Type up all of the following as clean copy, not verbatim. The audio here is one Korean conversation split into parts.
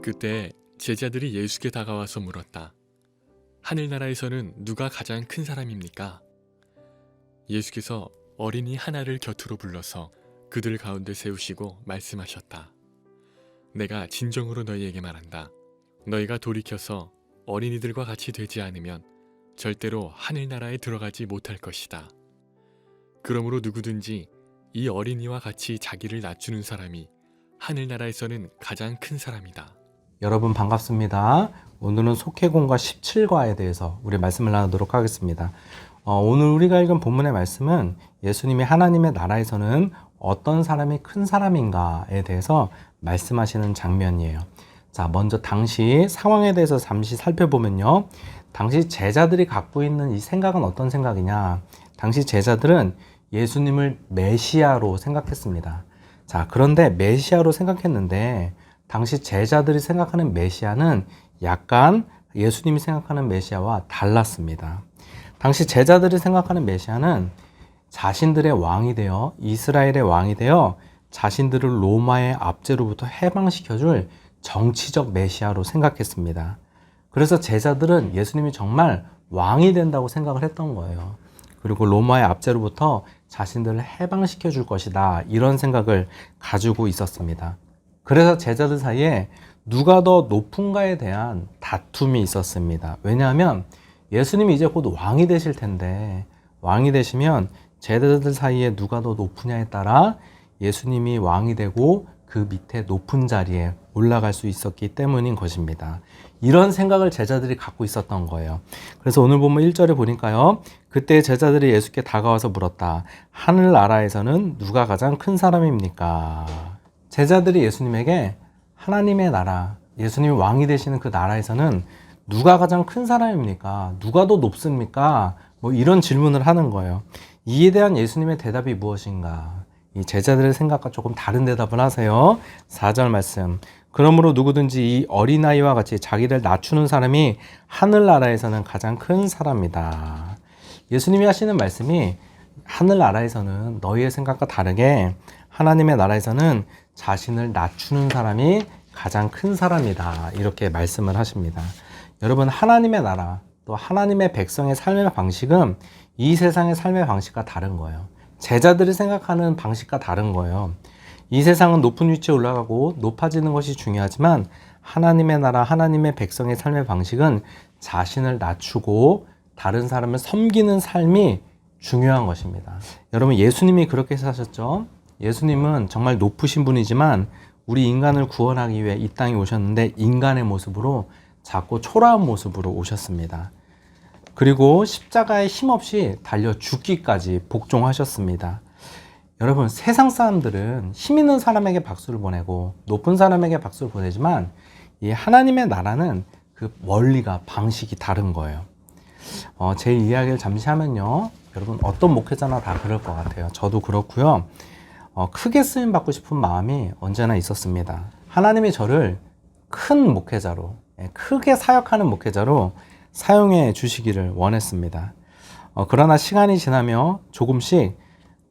그때 제자들이 예수께 다가와서 물었다. 하늘나라에서는 누가 가장 큰 사람입니까? 예수께서 어린이 하나를 곁으로 불러서 그들 가운데 세우시고 말씀하셨다. 내가 진정으로 너희에게 말한다. 너희가 돌이켜서 어린이들과 같이 되지 않으면 절대로 하늘나라에 들어가지 못할 것이다. 그러므로 누구든지 이 어린이와 같이 자기를 낮추는 사람이 하늘나라에서는 가장 큰 사람이다. 여러분 반갑습니다. 오늘은 속해공과 17과에 대해서 우리 말씀을 나누도록 하겠습니다. 오늘 우리가 읽은 본문의 말씀은 예수님이 하나님의 나라에서는 어떤 사람이 큰 사람인가에 대해서 말씀하시는 장면이에요. 자, 먼저 당시 상황에 대해서 잠시 살펴보면요. 당시 제자들이 갖고 있는 이 생각은 어떤 생각이냐? 당시 제자들은 예수님을 메시아로 생각했습니다. 자, 그런데 메시아로 생각했는데 당시 제자들이 생각하는 메시아는 약간 예수님이 생각하는 메시아와 달랐습니다. 당시 제자들이 생각하는 메시아는 자신들의 왕이 되어 이스라엘의 왕이 되어 자신들을 로마의 압제로부터 해방시켜줄 정치적 메시아로 생각했습니다. 그래서 제자들은 예수님이 정말 왕이 된다고 생각을 했던 거예요. 그리고 로마의 압제로부터 자신들을 해방시켜 줄 것이다, 이런 생각을 가지고 있었습니다. 그래서 제자들 사이에 누가 더 높은가에 대한 다툼이 있었습니다. 왜냐하면 예수님이 이제 곧 왕이 되실 텐데, 왕이 되시면 제자들 사이에 누가 더 높으냐에 따라 예수님이 왕이 되고 그 밑에 높은 자리에 올라갈 수 있었기 때문인 것입니다. 이런 생각을 제자들이 갖고 있었던 거예요. 그래서 오늘 보면 1절에 보니까요. 그때 제자들이 예수께 다가와서 물었다. 하늘나라에서는 누가 가장 큰 사람입니까? 제자들이 예수님에게 하나님의 나라, 예수님이 왕이 되시는 그 나라에서는 누가 가장 큰 사람입니까? 누가 더 높습니까? 이런 질문을 하는 거예요. 이에 대한 예수님의 대답이 무엇인가? 이 제자들의 생각과 조금 다른 대답을 하세요. 4절 말씀. 그러므로 누구든지 이 어린아이와 같이 자기를 낮추는 사람이 하늘나라에서는 가장 큰 사람이다. 예수님이 하시는 말씀이 하늘나라에서는 너희의 생각과 다르게 하나님의 나라에서는 자신을 낮추는 사람이 가장 큰 사람이다, 이렇게 말씀을 하십니다. 여러분, 하나님의 나라 또 하나님의 백성의 삶의 방식은 이 세상의 삶의 방식과 다른 거예요. 제자들이 생각하는 방식과 다른 거예요. 이 세상은 높은 위치에 올라가고 높아지는 것이 중요하지만 하나님의 나라, 하나님의 백성의 삶의 방식은 자신을 낮추고 다른 사람을 섬기는 삶이 중요한 것입니다. 여러분, 예수님이 그렇게 사셨죠? 예수님은 정말 높으신 분이지만 우리 인간을 구원하기 위해 이 땅에 오셨는데 인간의 모습으로, 작고 초라한 모습으로 오셨습니다. 그리고 십자가에 힘없이 달려 죽기까지 복종하셨습니다. 여러분, 세상 사람들은 힘 있는 사람에게 박수를 보내고 높은 사람에게 박수를 보내지만 이 하나님의 나라는 그 원리가, 방식이 다른 거예요. 제 이야기를 잠시 하면요. 여러분, 어떤 목회자나 다 그럴 것 같아요. 저도 그렇고요. 크게 쓰임 받고 싶은 마음이 언제나 있었습니다. 하나님이 저를 큰 목회자로, 크게 사역하는 목회자로 사용해 주시기를 원했습니다. 그러나 시간이 지나며 조금씩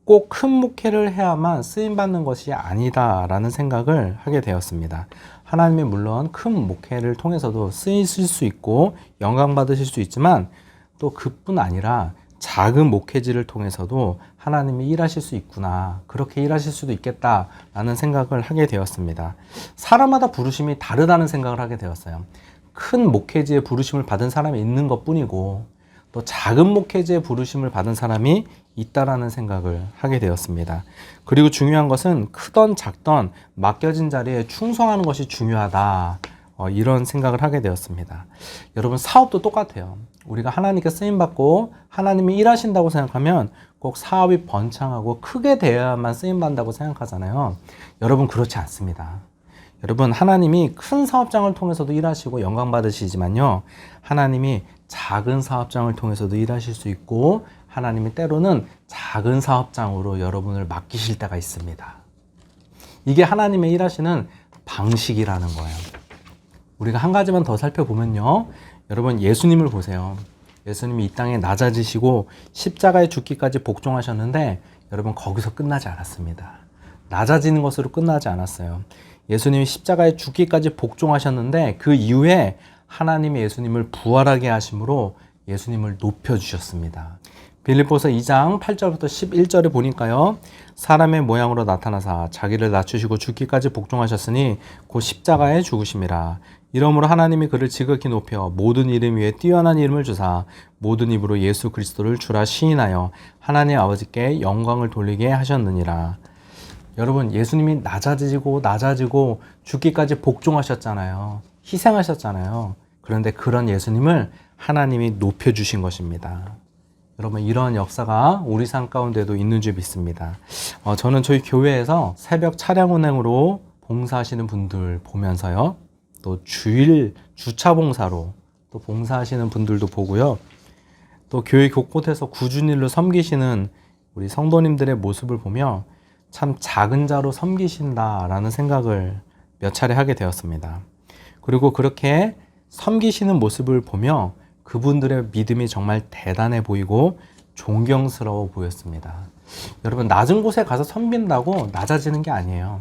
꼭 큰 목회를 해야만 쓰임받는 것이 아니다라는 생각을 하게 되었습니다. 하나님이 물론 큰 목회를 통해서도 쓰이실 수 있고 영광 받으실 수 있지만 또 그뿐 아니라 작은 목회지를 통해서도 하나님이 일하실 수 있구나, 그렇게 일하실 수도 있겠다라는 생각을 하게 되었습니다. 사람마다 부르심이 다르다는 생각을 하게 되었어요. 큰 목회지에 부르심을 받은 사람이 있는 것뿐이고 또 작은 목회지에 부르심을 받은 사람이 있다라는 생각을 하게 되었습니다. 그리고 중요한 것은 크던 작던 맡겨진 자리에 충성하는 것이 중요하다, 이런 생각을 하게 되었습니다. 여러분, 사업도 똑같아요. 우리가 하나님께 쓰임받고 하나님이 일하신다고 생각하면 꼭 사업이 번창하고 크게 되어야만 쓰임받는다고 생각하잖아요. 여러분, 그렇지 않습니다. 여러분, 하나님이 큰 사업장을 통해서도 일하시고 영광 받으시지만요, 하나님이 작은 사업장을 통해서도 일하실 수 있고 하나님이 때로는 작은 사업장으로 여러분을 맡기실 때가 있습니다. 이게 하나님의 일하시는 방식이라는 거예요. 우리가 한 가지만 더 살펴보면요, 여러분, 예수님을 보세요. 예수님이 이 땅에 낮아지시고 십자가에 죽기까지 복종하셨는데 여러분, 거기서 끝나지 않았습니다. 낮아지는 것으로 끝나지 않았어요. 예수님이 십자가에 죽기까지 복종하셨는데 그 이후에 하나님이 예수님을 부활하게 하심으로 예수님을 높여주셨습니다. 빌립보서 2장 8절부터 11절에 보니까요. 사람의 모양으로 나타나사 자기를 낮추시고 죽기까지 복종하셨으니 곧 십자가에 죽으심이라. 이러므로 하나님이 그를 지극히 높여 모든 이름 위에 뛰어난 이름을 주사 모든 입으로 예수 그리스도를 주라 시인하여 하나님 아버지께 영광을 돌리게 하셨느니라. 여러분, 예수님이 낮아지고 죽기까지 복종하셨잖아요. 희생하셨잖아요. 그런데 그런 예수님을 하나님이 높여주신 것입니다. 여러분, 이런 역사가 우리 삶 가운데도 있는 줄 믿습니다. 저는 저희 교회에서 새벽 차량 운행으로 봉사하시는 분들 보면서요. 또 주일 주차 봉사로 또 봉사하시는 분들도 보고요. 또 교회 곳곳에서 꾸준히 일로 섬기시는 우리 성도님들의 모습을 보며 참 작은 자로 섬기신다라는 생각을 몇 차례 하게 되었습니다. 그리고 그렇게 섬기시는 모습을 보며 그분들의 믿음이 정말 대단해 보이고 존경스러워 보였습니다. 여러분, 낮은 곳에 가서 섬긴다고 낮아지는 게 아니에요.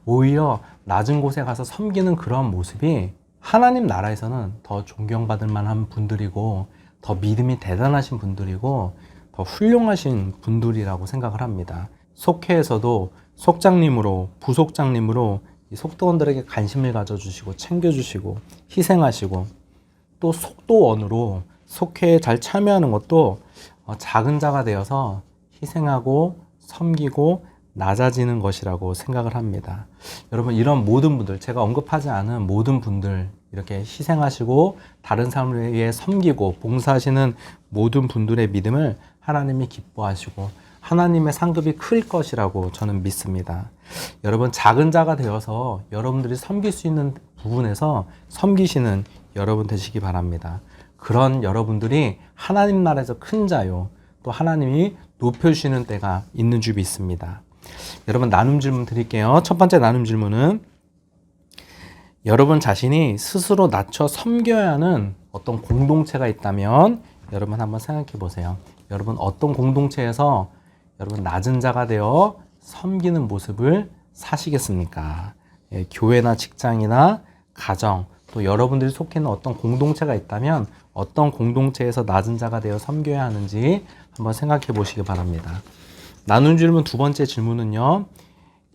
오히려 낮은 곳에 가서 섬기는 그런 모습이 하나님 나라에서는 더 존경받을 만한 분들이고 더 믿음이 대단하신 분들이고 더 훌륭하신 분들이라고 생각을 합니다. 속회에서도 속장님으로 부속장님으로 이 속도원들에게 관심을 가져주시고 챙겨주시고 희생하시고 또 속도원으로 속회에 잘 참여하는 것도 작은 자가 되어서 희생하고 섬기고 낮아지는 것이라고 생각을 합니다. 여러분, 이런 모든 분들, 제가 언급하지 않은 모든 분들, 이렇게 희생하시고 다른 사람을 위해 섬기고 봉사하시는 모든 분들의 믿음을 하나님이 기뻐하시고 하나님의 상급이 클 것이라고 저는 믿습니다. 여러분, 작은 자가 되어서 여러분들이 섬길 수 있는 부분에서 섬기시는 여러분 되시기 바랍니다. 그런 여러분들이 하나님 나라에서 큰 자요, 또 하나님이 높여주시는 때가 있는 줄 믿습니다. 여러분, 나눔 질문 드릴게요. 첫 번째 나눔 질문은 여러분 자신이 스스로 낮춰 섬겨야 하는 어떤 공동체가 있다면 여러분 한번 생각해 보세요. 여러분, 어떤 공동체에서 여러분 낮은 자가 되어 섬기는 모습을 사시겠습니까? 교회나 직장이나 가정, 또 여러분들이 속해 있는 어떤 공동체가 있다면 어떤 공동체에서 낮은 자가 되어 섬겨야 하는지 한번 생각해 보시기 바랍니다. 나눈 질문 두 번째 질문은요.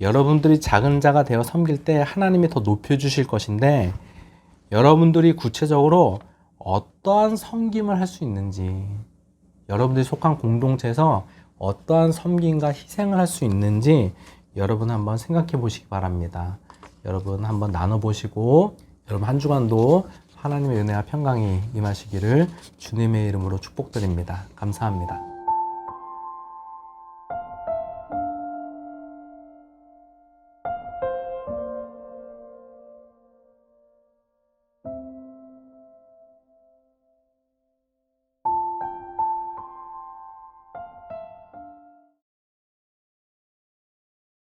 여러분들이 작은 자가 되어 섬길 때 하나님이 더 높여주실 것인데 여러분들이 구체적으로 어떠한 섬김을 할 수 있는지, 여러분들이 속한 공동체에서 어떠한 섬김과 희생을 할 수 있는지 여러분 한번 생각해 보시기 바랍니다. 여러분 한번 나눠보시고 여러분 한 주간도 하나님의 은혜와 평강이 임하시기를 주님의 이름으로 축복드립니다. 감사합니다.